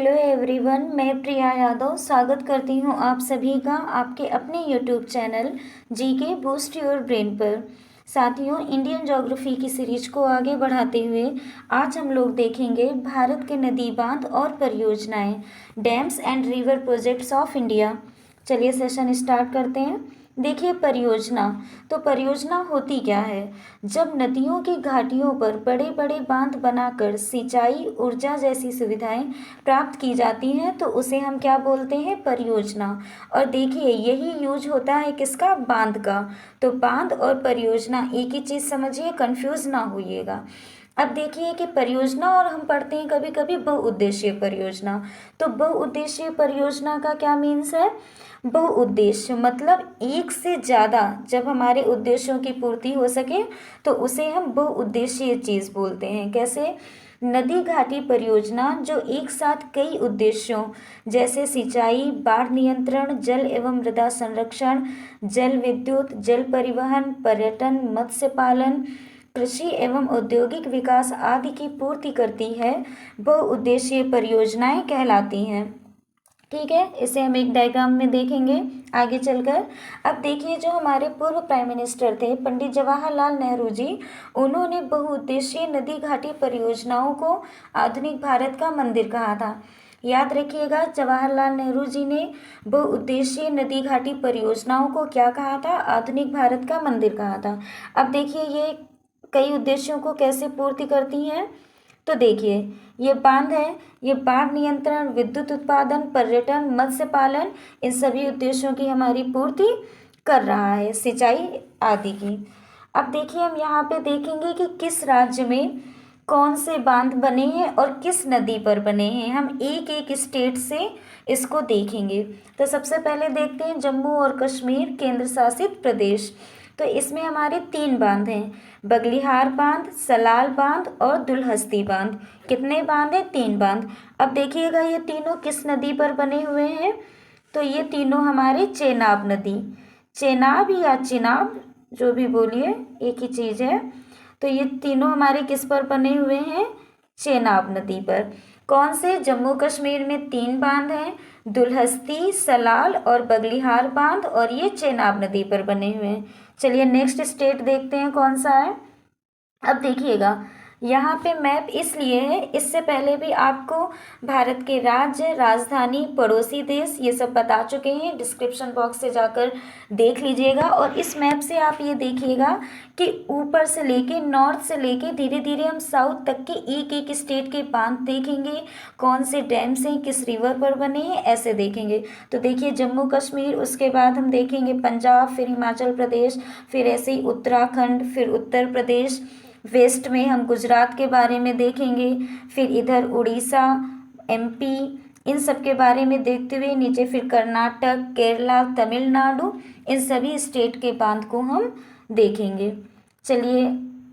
Hello everyone, मैं प्रिया यादव स्वागत करती हूँ आप सभी का आपके अपने YouTube channel GK boost your brain पर। साथियों, इंडियन ज्योग्राफी की सीरीज को आगे बढ़ाते हुए आज हम लोग देखेंगे भारत के नदी बांध और परियोजनाएं, dams and river projects of India. चलिए सेशन स्टार्ट करते हैं। देखिए, परियोजना तो परियोजना होती क्या है। जब नदियों की घाटियों पर बड़े बड़े बांध बनाकर सिंचाई, ऊर्जा जैसी सुविधाएं प्राप्त की जाती हैं तो उसे हम क्या बोलते हैं, परियोजना। और देखिए, यही यूज होता है किसका, बांध का। तो बांध और परियोजना एक ही चीज़ समझिए, कंफ्यूज ना होइएगा। अब देखिए कि परियोजना और हम पढ़ते हैं कभी कभी बहुउद्देशीय परियोजना। तो बहुउद्देशीय परियोजना का क्या मीन्स है, बहुउद्देश्य मतलब एक से ज़्यादा जब हमारे उद्देश्यों की पूर्ति हो सके तो उसे हम बहुउद्देशीय चीज़ बोलते हैं। कैसे, नदी घाटी परियोजना जो एक साथ कई उद्देश्यों जैसे सिंचाई, बाढ़ नियंत्रण, जल एवं मृदा संरक्षण, जल विद्युत, जल परिवहन, पर्यटन, मत्स्य पालन, कृषि एवं औद्योगिक विकास आदि की पूर्ति करती है, बहुउद्देशीय परियोजनाएं कहलाती हैं। ठीक है, इसे हम एक डायग्राम में देखेंगे आगे चलकर। अब देखिए, जो हमारे पूर्व प्राइम मिनिस्टर थे पंडित जवाहरलाल नेहरू जी, उन्होंने बहुउद्देशीय नदी घाटी परियोजनाओं को आधुनिक भारत का मंदिर कहा था। याद रखिएगा, जवाहरलाल नेहरू जी ने बहुउद्देशीय नदी घाटी परियोजनाओं को क्या कहा था, आधुनिक भारत का मंदिर कहा था। अब देखिए, ये कई उद्देश्यों को कैसे पूर्ति करती हैं। तो देखिए, ये बांध है, ये बाढ़ नियंत्रण, विद्युत उत्पादन, पर्यटन, मत्स्य पालन, इन सभी उद्देश्यों की हमारी पूर्ति कर रहा है, सिंचाई आदि की। अब देखिए, हम यहाँ पे देखेंगे कि किस राज्य में कौन से बांध बने हैं और किस नदी पर बने हैं। हम एक एक स्टेट से इसको देखेंगे। तो सबसे पहले देखते हैं जम्मू और कश्मीर केंद्र शासित प्रदेश। तो इसमें हमारे 3 बांध हैं, बगलिहार बांध, सलाल बांध और दुलहस्ती बांध। कितने बांध हैं, 3 बांध। अब देखिएगा, ये तीनों किस नदी पर बने हुए हैं। तो ये तीनों हमारे चेनाब नदी, चेनाब या चिनाब जो भी बोलिए एक ही चीज़ है। तो ये तीनों हमारे किस पर बने हुए हैं, चेनाब नदी पर। कौन से, जम्मू कश्मीर में 3 बांध हैं, दुलहस्ती, सलाल और बगलिहार बांध, और ये चेनाब नदी पर बने हुए हैं। चलिए नेक्स्ट स्टेट देखते हैं कौन सा है। अब देखिएगा, यहाँ पे मैप इसलिए है, इससे पहले भी आपको भारत के राज्य, राजधानी, पड़ोसी देश ये सब बता चुके हैं। डिस्क्रिप्शन बॉक्स से जाकर देख लीजिएगा। और इस मैप से आप ये देखिएगा कि ऊपर से लेके, नॉर्थ से लेके धीरे धीरे हम साउथ तक के एक एक स्टेट के बांध देखेंगे, कौन से डैम से किस रिवर पर बने हैं, ऐसे देखेंगे। तो देखिए, जम्मू कश्मीर, उसके बाद हम देखेंगे पंजाब, फिर हिमाचल प्रदेश, फिर ऐसे ही उत्तराखंड, फिर उत्तर प्रदेश, वेस्ट में हम गुजरात के बारे में देखेंगे, फिर इधर उड़ीसा, एमपी, इन सब के बारे में देखते हुए नीचे फिर कर्नाटक, केरला, तमिलनाडु, इन सभी स्टेट के बांध को हम देखेंगे। चलिए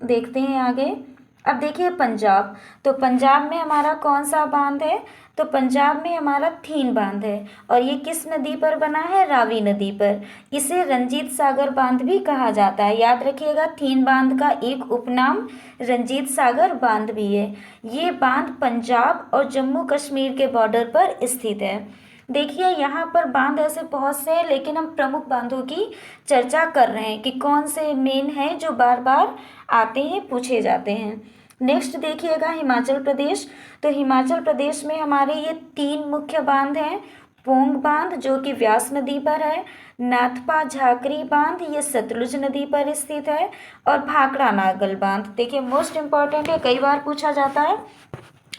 देखते हैं आगे। अब देखिए पंजाब, तो पंजाब में हमारा कौन सा बांध है, तो पंजाब में हमारा थीन बांध है। और ये किस नदी पर बना है, रावी नदी पर। इसे रंजीत सागर बांध भी कहा जाता है। याद रखिएगा, थीन बांध का एक उपनाम रंजीत सागर बांध भी है। ये बांध पंजाब और जम्मू कश्मीर के बॉर्डर पर स्थित है। देखिए, यहाँ पर बांध ऐसे बहुत से हैं, लेकिन हम प्रमुख बांधों की चर्चा कर रहे हैं कि कौन से मेन हैं जो बार बार आते हैं, पूछे जाते हैं। नेक्स्ट देखिएगा हिमाचल प्रदेश। तो हिमाचल प्रदेश में हमारे ये 3 मुख्य बांध हैं। पोंग बांध जो कि व्यास नदी पर है, नाथपा झाकरी बांध ये सतलुज नदी पर स्थित है, और भाखड़ा नागल बांध। देखिए, मोस्ट इम्पॉर्टेंट है, कई बार पूछा जाता है।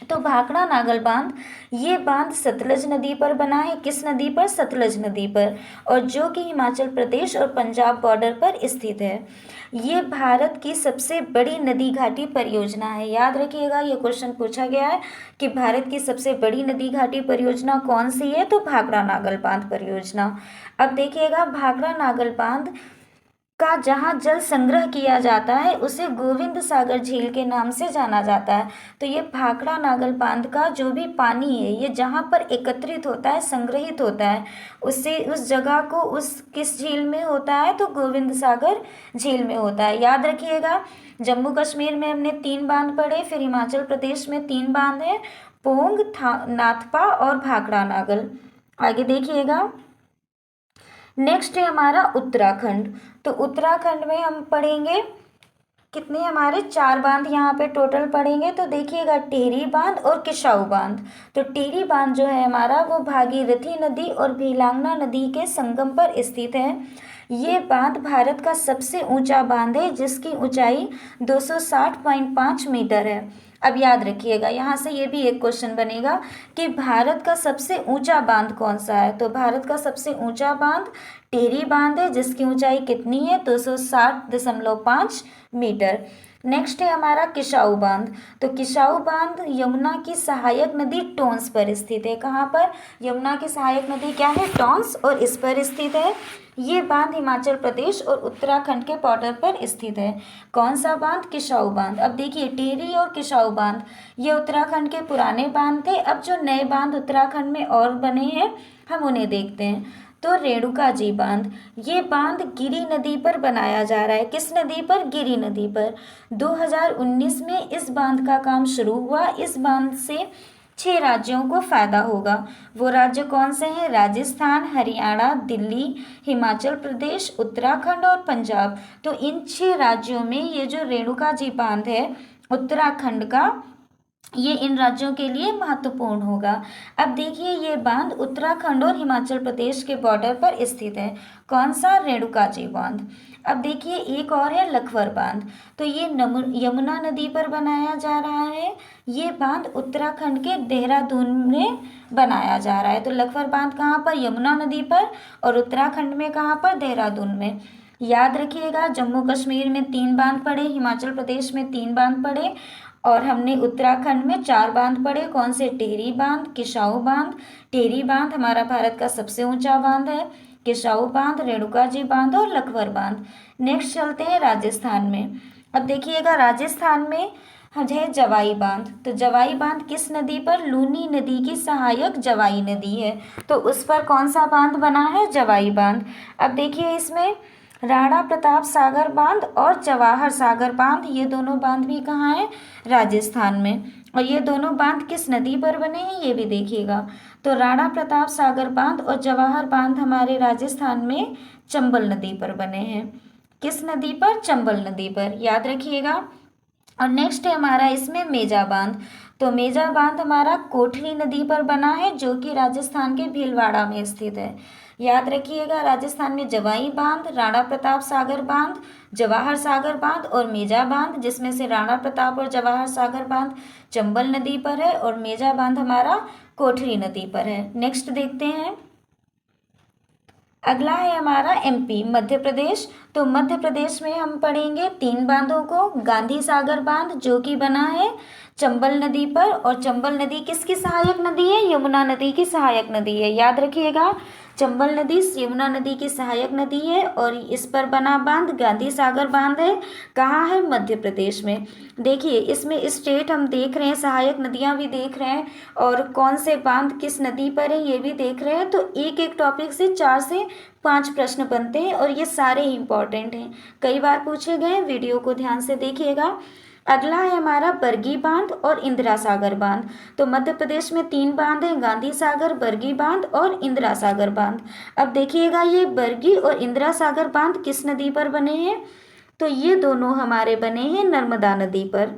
तो भाखड़ा नागल बांध, ये बांध सतलज नदी पर बना है। किस नदी पर, सतलज नदी पर, और जो कि हिमाचल प्रदेश और पंजाब बॉर्डर पर स्थित है। ये भारत की सबसे बड़ी नदी घाटी परियोजना है। याद रखिएगा, ये क्वेश्चन पूछा गया है कि भारत की सबसे बड़ी नदी घाटी परियोजना कौन सी है, तो भाखड़ा नागल बांध परियोजना। अब देखिएगा, भाखड़ा नागल बांध का जहाँ जल संग्रह किया जाता है उसे गोविंद सागर झील के नाम से जाना जाता है। तो ये भाखड़ा नागल बांध का जो भी पानी है, ये जहाँ पर एकत्रित होता है, संग्रहित होता है, उससे उस जगह को उस किस झील में होता है, तो गोविंद सागर झील में होता है। याद रखिएगा, जम्मू कश्मीर में हमने 3 बांध पढ़े, फिर हिमाचल प्रदेश में 3 बांध हैं, पोंग, नाथपा और भाखड़ा नागल। आगे देखिएगा, नेक्स्ट है हमारा उत्तराखंड। तो उत्तराखंड में हम पढ़ेंगे कितने, हमारे 4 बांध यहाँ पे टोटल पढ़ेंगे। तो देखिएगा, टिहरी बांध और किसाऊ बांध। तो टिहरी बांध जो है हमारा वो भागीरथी नदी और भीलांगना नदी के संगम पर स्थित है। ये बांध भारत का सबसे ऊंचा बांध है, जिसकी ऊंचाई 260.5 मीटर है। अब याद रखिएगा, यहाँ से ये भी एक क्वेश्चन बनेगा कि भारत का सबसे ऊंचा बांध कौन सा है। तो भारत का सबसे ऊंचा बांध टिहरी बांध है, जिसकी ऊंचाई कितनी है, 260.5 मीटर। नेक्स्ट है हमारा किसाऊ बांध। तो किसाऊ बांध यमुना की सहायक नदी टोंस पर स्थित है। कहाँ पर, यमुना की सहायक नदी क्या है, टोंस, और इस पर स्थित है। ये बांध हिमाचल प्रदेश और उत्तराखंड के बॉर्डर पर स्थित है। कौन सा बांध, किसाऊ बांध। अब देखिए, टिहरी और किसाऊ बांध ये उत्तराखंड के पुराने बांध थे। अब जो नए बांध उत्तराखंड में और बने हैं हम उन्हें देखते हैं। तो रेणुका जी बांध, ये बांध गिरी नदी पर बनाया जा रहा है। किस नदी पर, गिरी नदी पर। 2019 में इस बांध का काम शुरू हुआ। इस बांध से 6 राज्यों को फायदा होगा। वो राज्य कौन से हैं, राजस्थान, हरियाणा, दिल्ली, हिमाचल प्रदेश, उत्तराखंड और पंजाब। तो इन 6 राज्यों में ये जो रेणुका जी बांध है उत्तराखंड का, ये इन राज्यों के लिए महत्वपूर्ण होगा। अब देखिए, ये बांध उत्तराखंड और हिमाचल प्रदेश के बॉर्डर पर स्थित है। कौन सा, रेणुका जी बांध। अब देखिए, एक और है लखवर बांध। तो ये यमुना नदी पर बनाया जा रहा है। ये बांध उत्तराखंड के देहरादून में बनाया जा रहा है। तो लखवर बांध कहाँ पर, यमुना नदी पर, और उत्तराखंड में कहाँ पर, देहरादून में। याद रखिएगा, जम्मू कश्मीर में 3 बांध पड़े, हिमाचल प्रदेश में 3 बांध पड़े, और हमने उत्तराखंड में 4 बांध पढ़े। कौन से, टिहरी बांध, किसाऊ बांध। टिहरी बांध हमारा भारत का सबसे ऊंचा बांध है। किसाऊ बांध, रेणुका जी बांध और लखवर बांध। नेक्स्ट चलते हैं राजस्थान में। अब देखिएगा, राजस्थान में है जवाई बांध। तो जवाई बांध किस नदी पर, लूनी नदी की सहायक जवाई नदी है। तो उस पर कौन सा बांध बना है, जवाई बांध। अब देखिए, इसमें राणा प्रताप सागर बांध और जवाहर सागर बांध, ये दोनों बांध भी कहाँ हैं, राजस्थान में। और ये दोनों बांध किस नदी पर बने हैं, ये भी देखिएगा। तो राणा प्रताप सागर बांध और जवाहर बांध हमारे राजस्थान में चंबल नदी पर बने हैं। किस नदी पर, चंबल नदी पर, याद रखिएगा। और नेक्स्ट है हमारा इसमें मेजा बांध। तो मेजा बांध हमारा कोठरी नदी पर बना है, जो कि राजस्थान के भीलवाड़ा में स्थित है। याद रखिएगा, राजस्थान में जवाई बांध, राणा प्रताप सागर बांध, जवाहर सागर बांध और मेजा बांध, जिसमें से राणा प्रताप और जवाहर सागर बांध चंबल नदी पर है और मेजा बांध हमारा कोठरी नदी पर है। नेक्स्ट देखते हैं, अगला है हमारा एमपी, मध्य प्रदेश। तो मध्य प्रदेश में हम पढ़ेंगे 3 बांधों को। गांधी सागर बांध, जो कि बना है चंबल नदी पर, और चंबल नदी किसकी सहायक नदी है, यमुना नदी की सहायक नदी है। याद रखिएगा, चंबल नदी यमुना नदी की सहायक नदी है और इस पर बना बांध गांधी सागर बांध है। कहाँ है, मध्य प्रदेश में। देखिए, इसमें स्टेट हम देख रहे हैं, सहायक नदियाँ भी देख रहे हैं, और कौन से बांध किस नदी पर है ये भी देख रहे हैं। तो एक एक टॉपिक से 4 से 5 प्रश्न बनते हैं और ये सारे ही इंपॉर्टेंट हैं, कई बार पूछे गए हैं। वीडियो को ध्यान से देखिएगा। अगला है हमारा बरगी बांध और इंदिरा सागर बांध। तो मध्य प्रदेश में 3 बांध हैं, गांधी सागर, बरगी बांध और इंदिरा सागर बांध। अब देखिएगा, ये बरगी और इंदिरा सागर बांध किस नदी पर बने हैं, तो ये दोनों हमारे बने हैं नर्मदा नदी पर,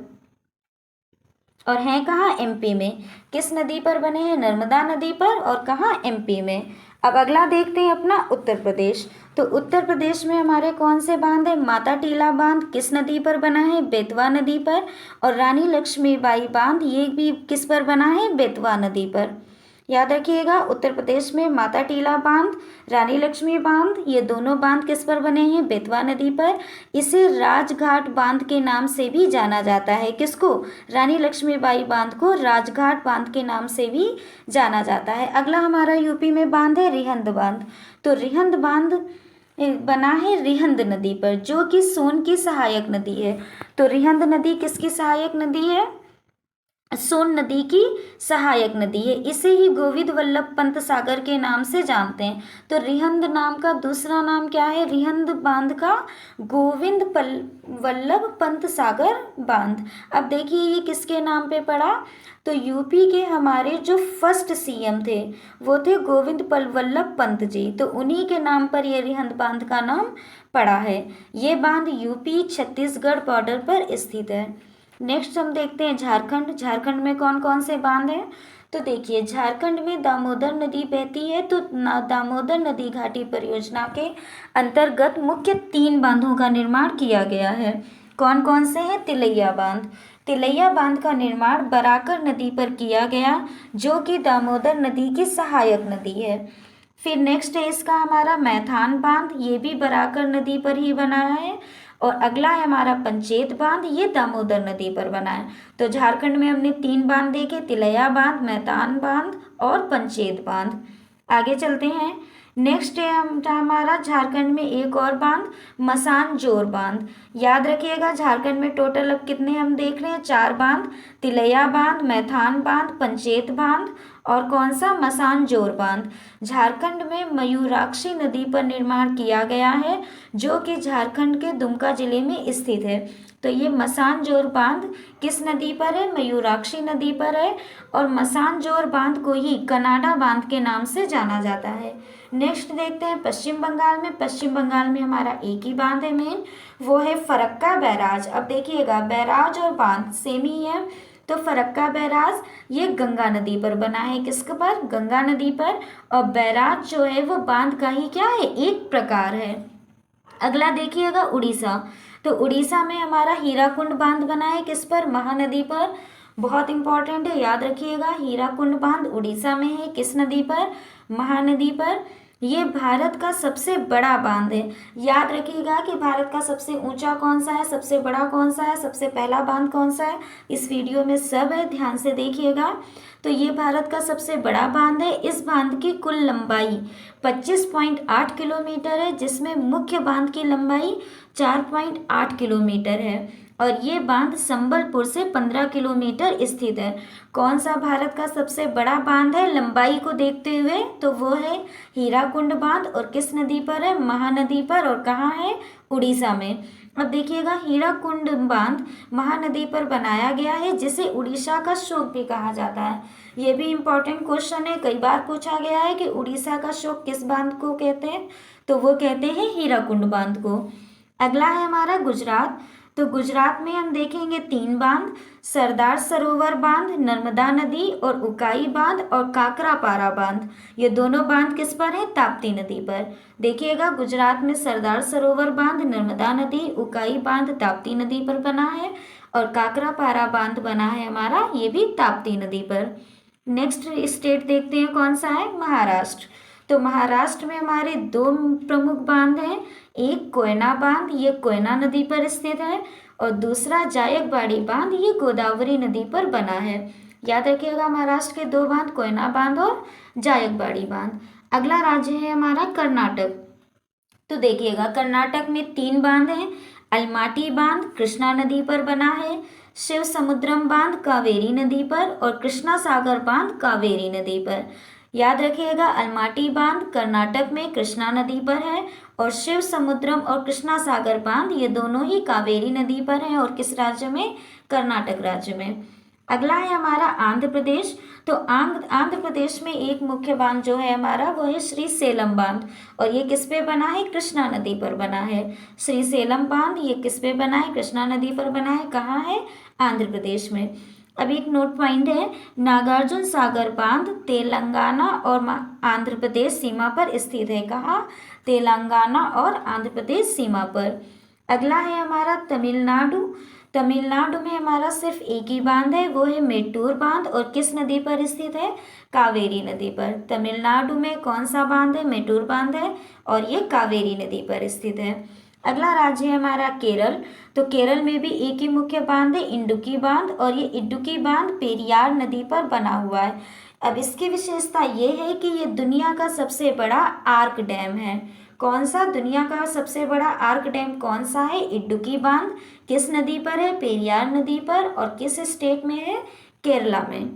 और हैं कहाँ, एमपी में। किस नदी पर बने हैं, नर्मदा नदी पर, और कहाँ, एमपी में। अब अगला देखते हैं अपना उत्तर प्रदेश। तो उत्तर प्रदेश में हमारे कौन से बांध है, माता टीला बांध किस नदी पर बना है, बेतवा नदी पर, और रानी लक्ष्मीबाई बांध ये भी किस पर बना है, बेतवा नदी पर। याद रखिएगा, उत्तर प्रदेश में माता टीला बांध, रानी लक्ष्मी बांध, ये दोनों बांध किस पर बने हैं, बेतवा नदी पर। इसे राजघाट बांध के नाम से भी जाना जाता है। किसको, रानी लक्ष्मीबाई बांध को राजघाट बांध के नाम से भी जाना जाता है। अगला हमारा यूपी में बांध है रिहंद बांध। तो रिहंद बांध बना है रिहंद नदी पर, जो कि सोन की सहायक नदी है। तो रिहंद नदी किसकी सहायक नदी है, सोन नदी की सहायक नदी है। इसे ही गोविंद वल्लभ पंत सागर के नाम से जानते हैं। तो रिहंद नाम का दूसरा नाम क्या है? रिहंद बांध का गोविंद वल्लभ पंत सागर बांध। अब देखिए ये किसके नाम पे पड़ा? तो यूपी के हमारे जो फर्स्ट सीएम थे वो थे गोविंद वल्लभ पंत जी। तो उन्हीं के नाम पर ये रिहंद बांध का नाम पड़ा है। ये बांध यूपी छत्तीसगढ़ बॉर्डर पर स्थित है। नेक्स्ट हम देखते हैं झारखंड। झारखंड में कौन कौन से बांध हैं? तो देखिए झारखंड में दामोदर नदी बहती है। तो दामोदर नदी घाटी परियोजना के अंतर्गत मुख्य 3 बांधों का निर्माण किया गया है। कौन कौन से हैं? तिलैया बांध। तिलैया बांध का निर्माण बराकर नदी पर किया गया, जो कि दामोदर नदी की सहायक नदी है। फिर नेक्स्ट है इसका हमारा मैथान बांध। ये भी बराकर नदी पर ही बना है। और अगला है हमारा पंचेत बांध। ये दामोदर नदी पर बना है। तो झारखंड में हमने 3 बांध देखे, तिलैया बांध, मैथान बांध और पंचेत बांध। आगे चलते हैं। नेक्स्ट है हमारा झारखंड में एक और बांध, मसान जोर बांध। याद रखिएगा झारखंड में टोटल अब कितने हम देख रहे हैं? 4 बांध, तिलैया बांध, मैथान बांध, पंचेत बांध और कौन सा? मसान जोर बांध। झारखंड में मयूराक्षी नदी पर निर्माण किया गया है, जो कि झारखंड के दुमका जिले में स्थित है। तो ये मसान जोर बांध किस नदी पर है? मयूराक्षी नदी पर है। और मसान जोर बांध को ही कनाडा बांध के नाम से जाना जाता है। नेक्स्ट देखते हैं पश्चिम बंगाल में। पश्चिम बंगाल में हमारा एक ही बांध है मेन, वो है फरक्का बैराज। अब देखिएगा बैराज और बांध सेम ही है। तो फरक्का बैराज ये गंगा नदी पर बना है। किसके पर? गंगा नदी पर। और बैराज जो है वो बांध का ही क्या है? एक प्रकार है। अगला देखिएगा उड़ीसा। तो उड़ीसा में हमारा हीराकुंड बांध बना है। किस पर? महानदी पर। बहुत इंपॉर्टेंट है, याद रखिएगा। हीराकुंड बांध उड़ीसा में है। किस नदी पर? महानदी पर। ये भारत का सबसे बड़ा बांध है। याद रखिएगा कि भारत का सबसे ऊंचा कौन सा है, सबसे बड़ा कौन सा है, सबसे पहला बांध कौन सा है, इस वीडियो में सब है, ध्यान से देखिएगा। तो ये भारत का सबसे बड़ा बांध है। इस बांध की कुल लंबाई 25.8 किलोमीटर है, जिसमें मुख्य बांध की लंबाई 4.8 किलोमीटर है। और ये बांध संबलपुर से 15 किलोमीटर स्थित है। कौन सा भारत का सबसे बड़ा बांध है लंबाई को देखते हुए? तो वो है हीराकुंड बांध। और किस नदी पर है? महानदी पर। और कहाँ है? उड़ीसा में। अब देखिएगा हीराकुंड बांध महानदी पर बनाया गया है, जिसे उड़ीसा का शोक भी कहा जाता है। ये भी इम्पोर्टेंट क्वेश्चन है, कई बार पूछा गया है कि उड़ीसा का शोक किस बांध को कहते हैं? तो वो कहते हैं हीराकुंड बांध को। अगला है हमारा गुजरात। तो गुजरात में हम देखेंगे 3 बांध, सरदार सरोवर बांध, नर्मदा नदी और उकाई बांध और काकरापारा बांध। ये दोनों बांध किस पर है? ताप्ती नदी पर। देखिएगा गुजरात में सरदार सरोवर बांध, नर्मदा नदी, उकाई बांध ताप्ती नदी पर बना है। और काकरापारा बांध बना है हमारा, ये भी ताप्ती नदी पर। नेक्स्ट स्टेट देखते हैं कौन सा है? महाराष्ट्र। तो महाराष्ट्र में हमारे 2 प्रमुख बांध हैं। एक कोयना बांध, ये कोयना नदी पर स्थित है। और दूसरा जायकवाड़ी बांध, ये गोदावरी नदी पर बना है। याद रखिएगा महाराष्ट्र के 2 बांध, कोयना बांध और जायकवाड़ी बांध। अगला राज्य है हमारा कर्नाटक। तो देखिएगा कर्नाटक में 3 बांध हैं। अलमाटी बांध कृष्णा नदी पर बना है, शिव समुद्रम बांध कावेरी नदी पर और कृष्णा सागर बांध कावेरी नदी पर। याद रखिएगा अलमाटी बांध कर्नाटक में कृष्णा नदी पर है और शिव समुद्रम और कृष्णा सागर बांध ये दोनों ही कावेरी नदी पर हैं। और किस राज्य में? कर्नाटक राज्य में। अगला है हमारा आंध्र प्रदेश। तो आंध्र प्रदेश में एक मुख्य बांध जो है हमारा वो है श्री सेलम बांध। और ये किस पे बना है? कृष्णा नदी पर बना है। श्री सेलम बांध ये किस पे बना है? कृष्णा नदी पर बना है। कहाँ है? आंध्र प्रदेश में। अब एक नोट पॉइंट है, नागार्जुन सागर बांध तेलंगाना और आंध्र प्रदेश सीमा पर स्थित है। कहाँ? तेलंगाना और आंध्र प्रदेश सीमा पर। अगला है हमारा तमिलनाडु। तमिलनाडु में हमारा सिर्फ एक ही बांध है, वो है मेट्टूर बांध। और किस नदी पर स्थित है? कावेरी नदी पर। तमिलनाडु में कौन सा बांध है? मेट्टूर बांध है और ये कावेरी नदी पर स्थित है। अगला राज्य है हमारा केरल। तो केरल में भी एक ही मुख्य बांध है, इडुक्की बांध। और ये इडुक्की बांध पेरियार नदी पर बना हुआ है। अब इसकी विशेषता ये है कि ये दुनिया का सबसे बड़ा आर्क डैम है। कौन सा? दुनिया का सबसे बड़ा आर्क डैम कौन सा है? इडुक्की बांध। किस नदी पर है? पेरियार नदी पर। और किस स्टेट में है? केरला में।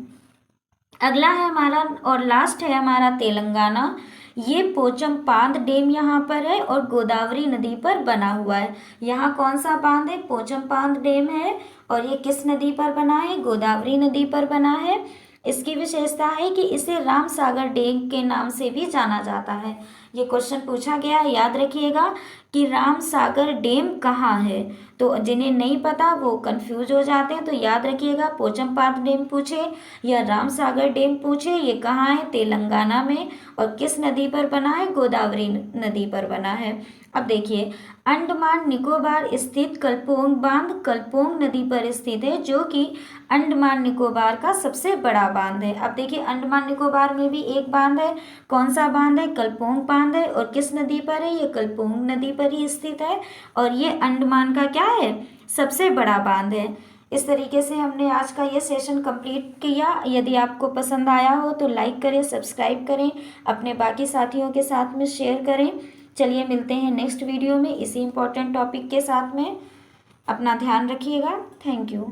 अगला है हमारा और लास्ट है हमारा तेलंगाना। ये पोचमपाद डैम यहाँ पर है और गोदावरी नदी पर बना हुआ है। यहाँ कौन सा बांध है? पोचमपाद डैम है। और ये किस नदी पर बना है? गोदावरी नदी पर बना है। इसकी विशेषता है कि इसे राम सागर डैम के नाम से भी जाना जाता है। ये क्वेश्चन पूछा गया है, याद रखिएगा कि राम सागर डैम कहाँ है। तो जिन्हें नहीं पता वो कंफ्यूज हो जाते हैं, तो याद रखिएगा पोचमपाद डैम पूछे या राम सागर डैम पूछे, ये कहाँ है? तेलंगाना में। और किस नदी पर बना है? गोदावरी नदी पर बना है। अब देखिए, अंडमान निकोबार स्थित कल्पोंग बांध कल्पोंग नदी पर स्थित है, जो कि अंडमान निकोबार का सबसे बड़ा बांध है। अब देखिए, अंडमान निकोबार में भी एक बांध है। कौन सा बांध है? कल्पोंग बांध है। और किस नदी पर है? ये कल्पोंग नदी पर ही स्थित है। और ये अंडमान का क्या है? सबसे बड़ा बांध है। इस तरीके से हमने आज का ये सेशन कंप्लीट किया। यदि आपको पसंद आया हो तो लाइक करें, सब्सक्राइब करें, अपने बाकी साथियों के साथ में शेयर करें। चलिए मिलते हैं नेक्स्ट वीडियो में इसी इम्पोर्टेंट टॉपिक के साथ में। अपना ध्यान रखिएगा। Thank you.